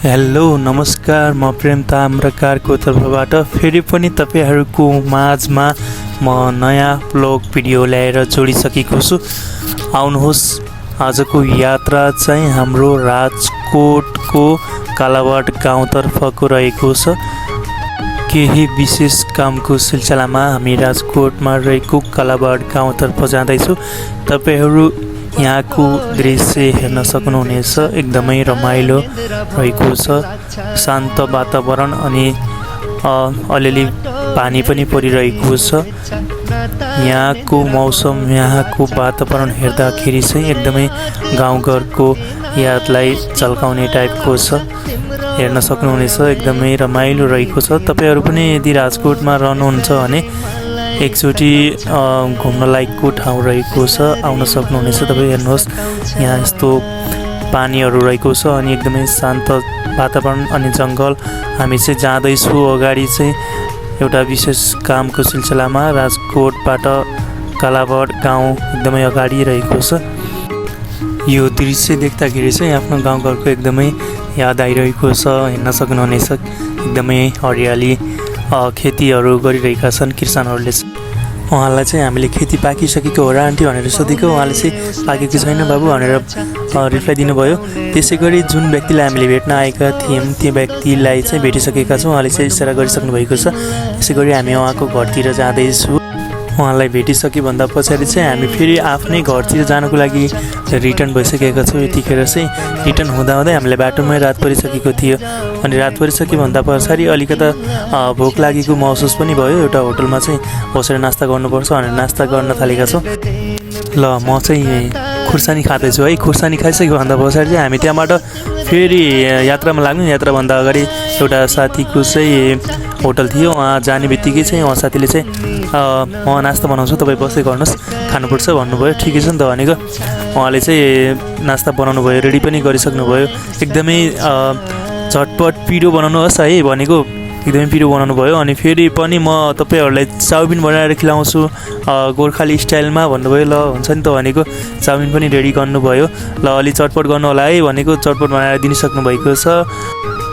Hello नमस्कार, म प्रेम ताम्रकारको तर्फबाट फेरि पनि तपाईहरुको माझमा म नयाँ ब्लग भिडियो ल्याएर जोडिसकेको छु। आउनुहोस्, आजको यात्रा चाहिँ हाम्रो राजकोटको कालाबाट गाउँतर्फको रहेको छ। केही विशेष कामको सिलसिलामा हामी राजकोटमा रहेको कालाबाट गाउँतर्फ जाँदैछौँ। तपाईहरु यहाँको दृश्य हेर्न सक्नुहुनेछ। एकदमै रमाइलो रहेको छ, शान्त वातावरण अनि अलिअलि पानी पनि परिरहेको छ। यहाँको मौसम, यहाँको वातावरण हेर्दाखेरि चाहिँ एकदमै गाउँघरको यादलाई झल्काउने टाइपको छ। हेर्न सक्नुहुनेछ, एकदमै रमाइलो रहेको छ। तपाईहरु पनि यदि राजकोटमा रहनुहुन्छ भने एकचोटि घुम्न लायकको ठाउँ रहेको छ, आउन सक्नुहुनेछ। तपाईँ हेर्नुहोस्, यहाँ यस्तो पानीहरू रहेको छ अनि एकदमै शान्त वातावरण अनि जङ्गल। हामी चाहिँ जाँदैछौँ अगाडि चाहिँ एउटा विशेष कामको सिलसिलामा। राजकोटबाट कालाबाट गाउँ एकदमै अगाडि रहेको छ। यो दृश्य देख्दाखेरि चाहिँ आफ्नो गाउँघरको एकदमै याद आइरहेको छ। हेर्न सक्नुहुनेछ, एकदमै हरियाली खेतीहरू गरिरहेका छन् किसानहरूले। उहाँलाई चाहिँ हामीले खेती पाकिसकेको हो र आन्टी भनेर सोधेको। उहाँले चाहिँ पाकेको छैन बाबु भनेर रिप्लाई दिनुभयो। त्यसै गरी जुन व्यक्तिलाई हामीले भेट्न आएका थियौँ त्यो व्यक्तिलाई चाहिँ भेटिसकेका छौँ। उहाँले चाहिँ इसारा गरिसक्नु भएको छ। त्यसै गरी हामी उहाँको घरतिर जाँदैछौँ। उहाँलाई भेटिसके भन्दा पछाडि चाहिँ हामी फेरि आफ्नै घरतिर जानको लागि रिटर्न भइसकेका छौँ। यतिखेर चाहिँ रिटर्न हुँदाहुँदै हामीलाई बाटोमै रात परिसकेको थियो। अनि रात परिसके भन्दा पछाडि अलिकता भोक लागेको महसुस पनि भयो। एउटा होटलमा चाहिँ बसेर नास्ता गर्नुपर्छ भनेर नास्ता गर्न थालेका छौँ। ल, म चाहिँ खुर्सानी खाँदैछु है। खुर्सानी खाइसक्यो भन्दा पछाडि चाहिँ हामी त्यहाँबाट फेरि यात्रामा लाग्नु। यात्राभन्दा अगाडि एउटा साथीको चाहिँ होटल थियो। उहाँ जाने बित्तिकै चाहिँ उहाँ साथीले चाहिँ म नास्ता बनाउँछु, तपाईँ बस्दै गर्नुहोस्, खानुपर्छ भन्नुभयो। ठिकै छ नि त भनेको। उहाँले चाहिँ नास्ता बनाउनु भयो, रेडी पनि गरिसक्नु भयो। एकदमै झटपट पिरो बनाउनुहोस् है भनेको, एकदमै पिरो बनाउनु भयो। अनि फेरि पनि म तपाईँहरूलाई चाउमिन बनाएर खिलाउँछु गोर्खाली स्टाइलमा भन्नुभयो। ल हुन्छ नि त भनेको। चाउमिन पनि रेडी गर्नुभयो। ल अलि चटपट गर्नु होला है भनेको, चटपट बनाएर दिइसक्नु भएको छ।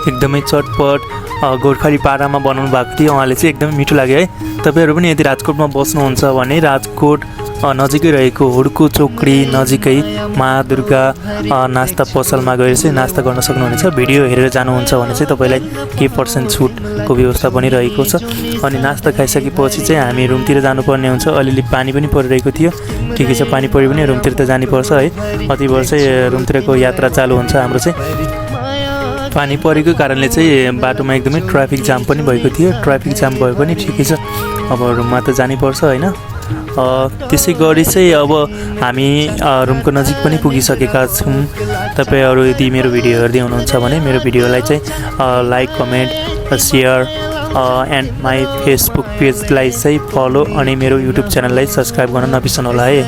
एकदमै चटपट गोर्खाली पारामा बनाउनु भएको थियो। उहाँले चाहिँ एकदमै मिठो लाग्यो है। तपाईँहरू पनि यदि राजकोटमा बस्नुहुन्छ भने राजकोट नजिकै रहेको हुड्को चोकडी नजिकै महादुर्गा नास्ता पसलमा गएर चाहिँ नास्ता गर्न सक्नुहुनेछ। भिडियो हेरेर जानुहुन्छ भने चाहिँ तपाईँलाई केही % छुटको व्यवस्था पनि रहेको छ। अनि नास्ता खाइसकेपछि चाहिँ हामी रुमतिर जानुपर्ने हुन्छ। अलिअलि पानी पनि परिरहेको थियो। ठिकै छ, पानी पऱ्यो भने रुमतिर त जानुपर्छ है। अति बेर चाहिँ रुमतिरको यात्रा चालु हुन्छ हाम्रो चाहिँ। पानी परेको कारणले चाहिँ बाटोमा एकदमै ट्राफिक जाम पनि भएको थियो। ट्राफिक जाम भयो पनि ठिकै छ, अब रुममा त जानैपर्छ होइन। त्यसै गरी चाहिँ अब हामी रुमको नजिक पनि पुगिसकेका छौँ। तपाईँहरू यदि मेरो भिडियो हेर्दै हुनुहुन्छ भने मेरो भिडियोलाई चाहिँ like, comment, share and my Facebook पेजलाई चाहिँ फलो अनि मेरो युट्युब च्यानललाई सब्सक्राइब गर्न नबिर्सनु होला है।